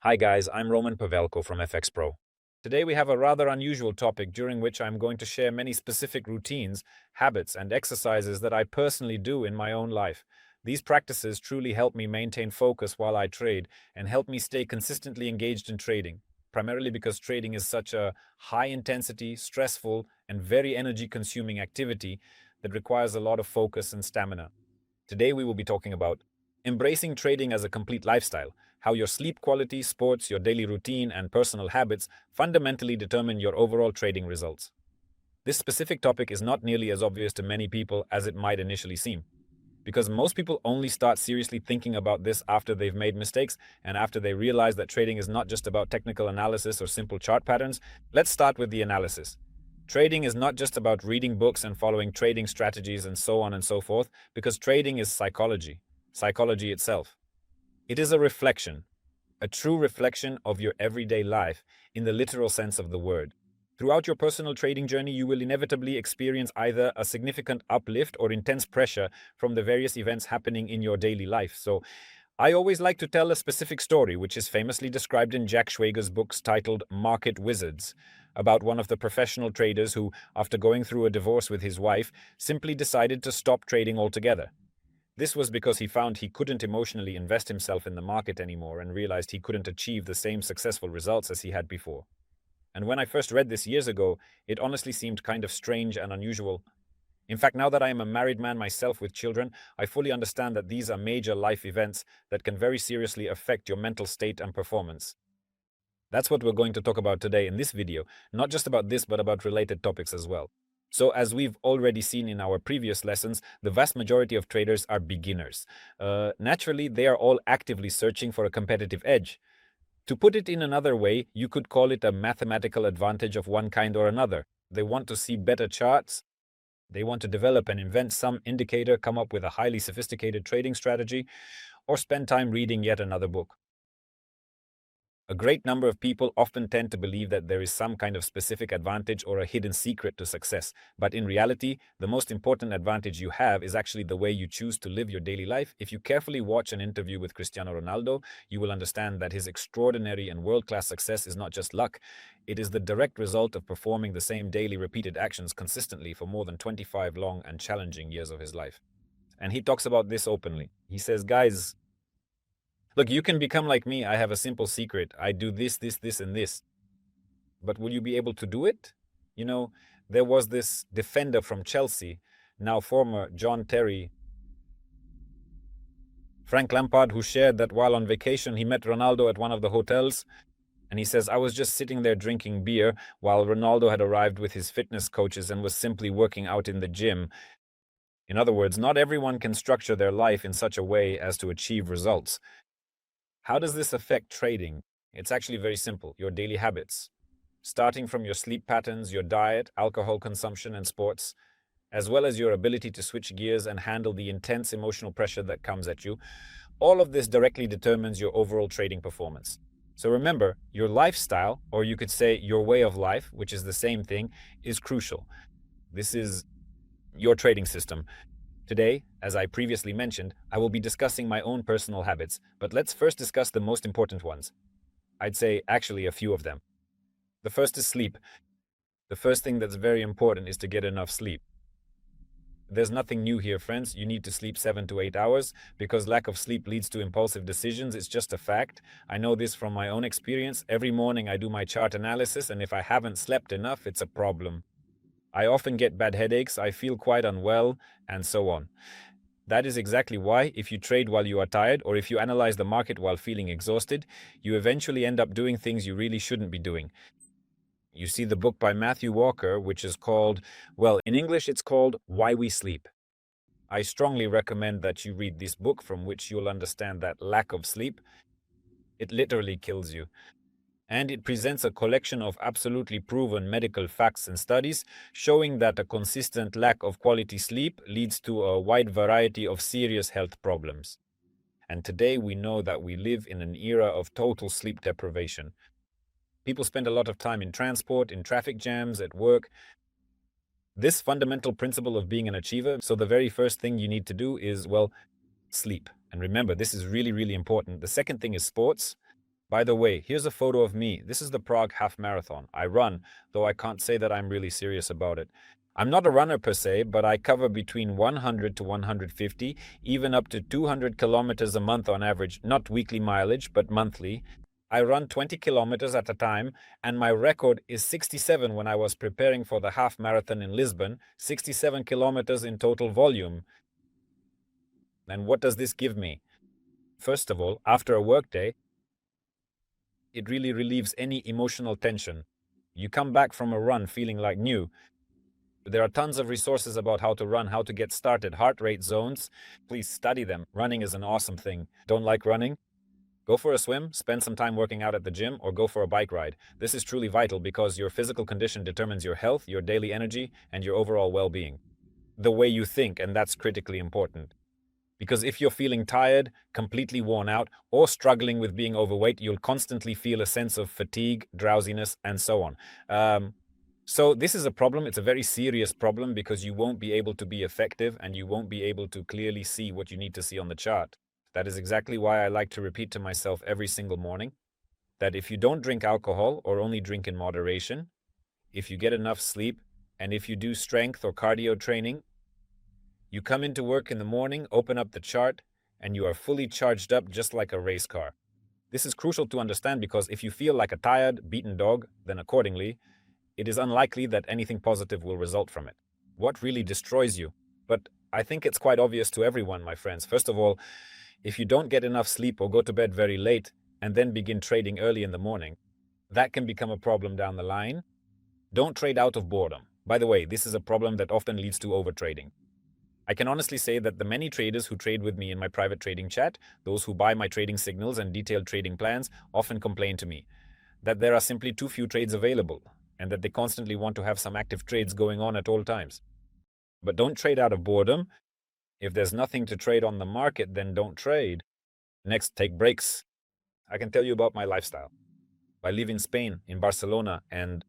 Hi guys, I'm Pavelko from FxPro. Today we have a rather unusual topic during which I'm going to share many specific routines, habits, and exercises that I personally do in my own life. These practices truly help me maintain focus while I trade and help me stay consistently engaged in trading, primarily because trading is such a high-intensity, stressful, and very energy-consuming activity that requires a lot of focus and stamina. Today we will be talking about embracing trading as a complete lifestyle, how your sleep quality, sports, your daily routine, and personal habits fundamentally determine your overall trading results. This specific topic is not nearly as obvious to many people as it might initially seem, because most people only start seriously thinking about this after they've made mistakes and after they realize that trading is not just about technical analysis or simple chart patterns. Let's start with the analysis. Trading is not just about reading books and following trading strategies and so on and so forth, because trading is psychology itself. It is a reflection, a true reflection of your everyday life in the literal sense of the word. Throughout your personal trading journey, you will inevitably experience either a significant uplift or intense pressure from the various events happening in your daily life. So, I always like to tell a specific story, which is famously described in Jack Schwager's books titled Market Wizards, about one of the professional traders who, after going through a divorce with his wife, simply decided to stop trading altogether. This was because he found he couldn't emotionally invest himself in the market anymore and realized he couldn't achieve the same successful results as he had before. And when I first read this years ago, it honestly seemed kind of strange and unusual. In fact, now that I am a married man myself with children, I fully understand that these are major life events that can very seriously affect your mental state and performance. That's what we're going to talk about today in this video, not just about this, but about related topics as well. So, as we've already seen in our previous lessons, the vast majority of traders are beginners. Naturally, they are all actively searching for a competitive edge. To put it in another way, you could call it a mathematical advantage of one kind or another. They want to see better charts, they want to develop and invent some indicator, come up with a highly sophisticated trading strategy, or spend time reading yet another book. A great number of people often tend to believe that there is some kind of specific advantage or a hidden secret to success. But in reality, the most important advantage you have is actually the way you choose to live your daily life. If you carefully watch an interview with Cristiano Ronaldo, you will understand that his extraordinary and world-class success is not just luck. It is the direct result of performing the same daily repeated actions consistently for more than 25 long and challenging years of his life. And he talks about this openly. He says, guys, look, you can become like me. I have a simple secret. I do this, and this. But will you be able to do it? You know, there was this defender from Chelsea, now former John Terry, Frank Lampard, who shared that while on vacation he met Ronaldo at one of the hotels. And he says, I was just sitting there drinking beer while Ronaldo had arrived with his fitness coaches and was simply working out in the gym. In other words, not everyone can structure their life in such a way as to achieve results. How does this affect trading? It's actually very simple. Your daily habits, starting from your sleep patterns, your diet, alcohol consumption, and sports, as well as your ability to switch gears and handle the intense emotional pressure that comes at you. All of this directly determines your overall trading performance. So remember, your lifestyle, or you could say your way of life, which is the same thing, is crucial. This is your trading system. Today, as I previously mentioned, I will be discussing my own personal habits, but let's first discuss the most important ones. I'd say actually a few of them. The first is sleep. The first thing that's very important is to get enough sleep. There's nothing new here, friends. You need to sleep 7 to 8 hours because lack of sleep leads to impulsive decisions. It's just a fact. I know this from my own experience. Every morning I do my chart analysis, and if I haven't slept enough, it's a problem. I often get bad headaches, I feel quite unwell, and so on. That is exactly why, if you trade while you are tired, or if you analyze the market while feeling exhausted, you eventually end up doing things you really shouldn't be doing. You see the book by Matthew Walker, which is called, well, in English it's called Why We Sleep. I strongly recommend that you read this book, from which you'll understand that lack of sleep, it literally kills you. And it presents a collection of absolutely proven medical facts and studies showing that a consistent lack of quality sleep leads to a wide variety of serious health problems. And today we know that we live in an era of total sleep deprivation. People spend a lot of time in transport, in traffic jams, at work. This fundamental principle of being an achiever, so the very first thing you need to do is, well, sleep. And remember, this is really, really important. The second thing is sports. By the way, here's a photo of me. This is the Prague half marathon. I run, though I can't say that I'm really serious about it. I'm not a runner per se, but I cover between 100 to 150, even up to 200 kilometers a month on average, not weekly mileage, but monthly. I run 20 kilometers at a time, and my record is 67 when I was preparing for the half marathon in Lisbon, 67 kilometers in total volume. And what does this give me? First of all, after a workday, it really relieves any emotional tension. You come back from a run feeling like new. There are tons of resources about how to run, how to get started, heart rate zones. Please study them. Running is an awesome thing. Don't like running? Go for a swim, spend some time working out at the gym, or go for a bike ride. This is truly vital because your physical condition determines your health, your daily energy, and your overall well-being. The way you think, and that's critically important. Because if you're feeling tired, completely worn out, or struggling with being overweight, you'll constantly feel a sense of fatigue, drowsiness, and so on. So this is a problem. It's a very serious problem because you won't be able to be effective and you won't be able to clearly see what you need to see on the chart. That is exactly why I like to repeat to myself every single morning that if you don't drink alcohol or only drink in moderation, if you get enough sleep, and if you do strength or cardio training, you come into work in the morning, open up the chart, and you are fully charged up just like a race car. This is crucial to understand because if you feel like a tired, beaten dog, then accordingly, it is unlikely that anything positive will result from it. What really destroys you? But I think it's quite obvious to everyone, my friends. First of all, if you don't get enough sleep or go to bed very late and then begin trading early in the morning, that can become a problem down the line. Don't trade out of boredom. By the way, this is a problem that often leads to overtrading. I can honestly say that the many traders who trade with me in my private trading chat, those who buy my trading signals and detailed trading plans, often complain to me that there are simply too few trades available and that they constantly want to have some active trades going on at all times. But don't trade out of boredom. If there's nothing to trade on the market, then don't trade. Next, take breaks. I can tell you about my lifestyle. I live in Spain, in Barcelona, and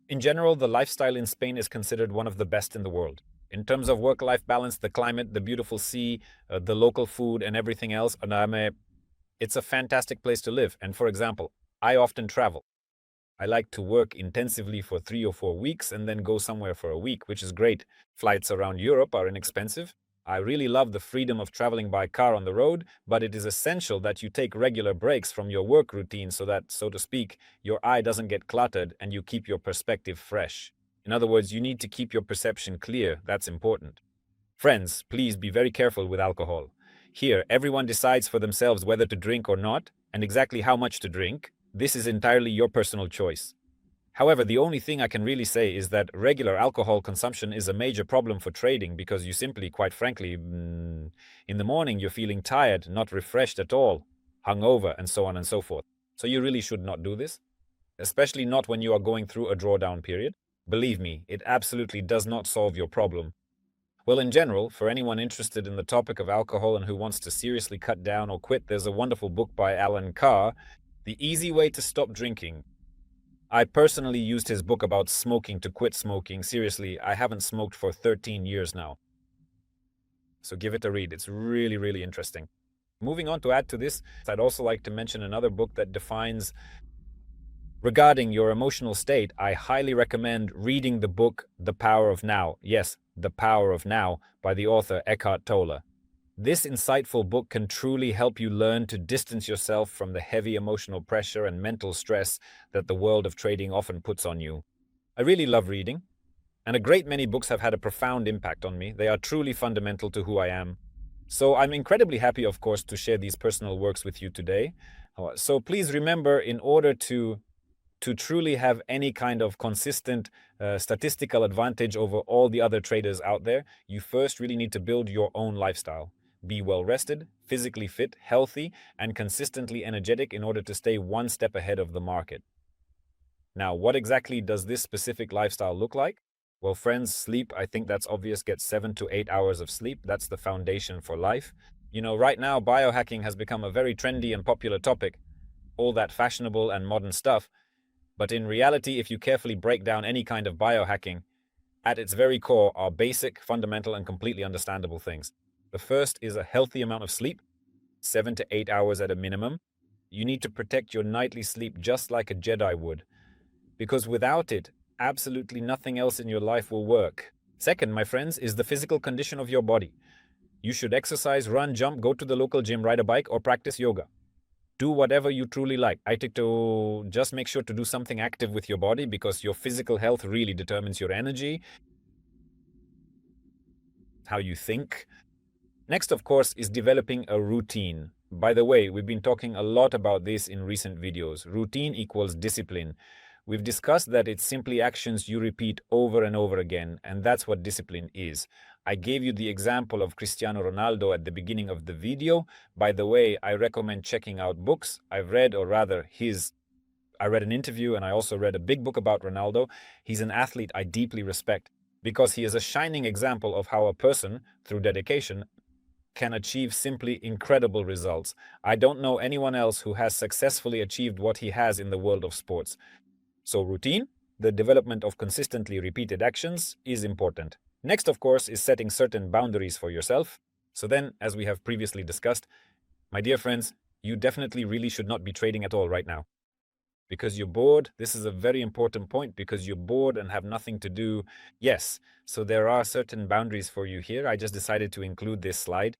in general, the lifestyle in Spain is considered one of the best in the world. In terms of work-life balance, the climate, the beautiful sea, the local food, and everything else, it's a fantastic place to live. And for example, I often travel. I like to work intensively for 3 or 4 weeks and then go somewhere for a week, which is great. Flights around Europe are inexpensive. I really love the freedom of traveling by car on the road, but it is essential that you take regular breaks from your work routine so that, so to speak, your eye doesn't get cluttered and you keep your perspective fresh. In other words, you need to keep your perception clear. That's important. Friends, please be very careful with alcohol. Here, everyone decides for themselves whether to drink or not, and exactly how much to drink. This is entirely your personal choice. However, the only thing I can really say is that regular alcohol consumption is a major problem for trading because you simply, quite frankly, in the morning you're feeling tired, not refreshed at all, hungover, and so on and so forth. So you really should not do this, especially not when you are going through a drawdown period. Believe me, it absolutely does not solve your problem. Well, in general, for anyone interested in the topic of alcohol and who wants to seriously cut down or quit, there's a wonderful book by Alan Carr, The Easy Way to Stop Drinking. I personally used his book about smoking to quit smoking. Seriously, I haven't smoked for 13 years now. So give it a read. It's really, really interesting. Moving on to add to this, I'd also like to mention another book that defines regarding your emotional state. I highly recommend reading the book The Power of Now. Yes, The Power of Now by the author Eckhart Tolle. This insightful book can truly help you learn to distance yourself from the heavy emotional pressure and mental stress that the world of trading often puts on you. I really love reading, and a great many books have had a profound impact on me. They are truly fundamental to who I am. So I'm incredibly happy, of course, to share these personal works with you today. So please remember, in order to truly have any kind of consistent statistical advantage over all the other traders out there, you first really need to build your own lifestyle. Be well rested, physically fit, healthy, and consistently energetic in order to stay one step ahead of the market. Now, what exactly does this specific lifestyle look like? Well, friends, sleep, I think that's obvious. Get 7 to 8 hours of sleep. That's the foundation for life. You know, right now, biohacking has become a very trendy and popular topic. All that fashionable and modern stuff. But in reality, if you carefully break down any kind of biohacking, at its very core are basic, fundamental, and completely understandable things. The first is a healthy amount of sleep, 7 to 8 hours at a minimum. you need to protect your nightly sleep just like a Jedi would, because without it, absolutely nothing else in your life will work. Second, my friends, is the physical condition of your body. You should exercise, run, jump, go to the local gym, ride a bike, or practice yoga. Do whatever you truly like. I think to just make sure to do something active with your body, because your physical health really determines your energy, how you think. Next, of course, is developing a routine. By the way, we've been talking a lot about this in recent videos. Routine equals discipline. We've discussed that it's simply actions you repeat over and over again, and that's what discipline is. I gave you the example of Cristiano Ronaldo at the beginning of the video. By the way, I recommend checking out books I've read, or rather I read an interview and I also read a big book about Ronaldo. He's an athlete I deeply respect because he is a shining example of how a person, through dedication, can achieve simply incredible results. I don't know anyone else who has successfully achieved what he has in the world of sports. So routine, the development of consistently repeated actions, is important. Next, of course, is setting certain boundaries for yourself. So then, as we have previously discussed, my dear friends, you definitely really should not be trading at all right now. Because you're bored. This is a very important point, because you're bored and have nothing to do. Yes, so there are certain boundaries for you here. I just decided to include this slide.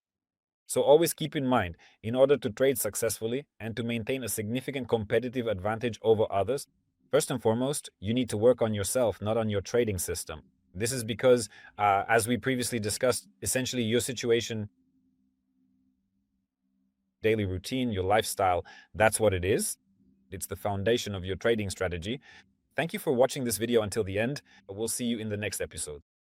So always keep in mind, in order to trade successfully and to maintain a significant competitive advantage over others, first and foremost, you need to work on yourself, not on your trading system. This is because, as we previously discussed, essentially your situation, daily routine, your lifestyle, that's what it is. It's the foundation of your trading strategy. Thank you for watching this video until the end. We'll see you in the next episode.